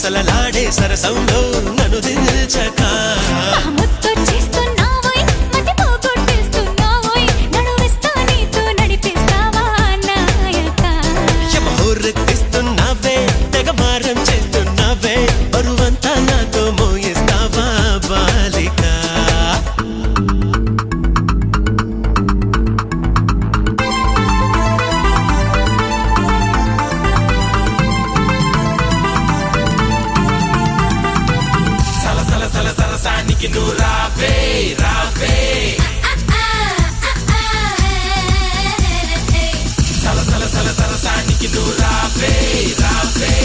సలసలలాడే సరసంలో నన్ను దిల్చక యమహోరెత్తిస్తున్నావే తెగ మారం చేస్తున్నావే బరువంతా నాతో మోయిస్తావా బాలిక సరసానికి నువ్వు రావే రావే సరసానికి నువ్వు రావే రావే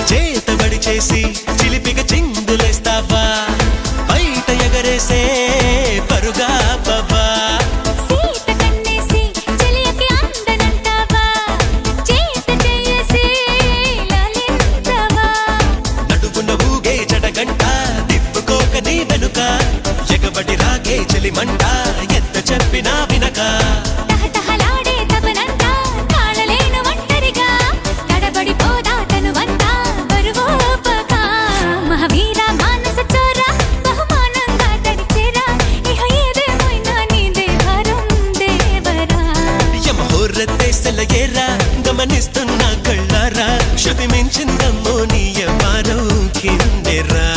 చేతబడి చేసి చిలిపిగా చిందులేస్తావా బయట ఎగరేసే పరుగా బాబా నడుగున ఊగే జడగంట తిప్పుకోక నీ వెనుక ఎగబడి రాగే చెలిమంట ఎంత చెప్పినా వినక యమహోరెత్తేసలయేరా గమనిస్తున్నా కళ్ళారా శృతి మించిందమ్మో నీ యవ్వారం కిందెరా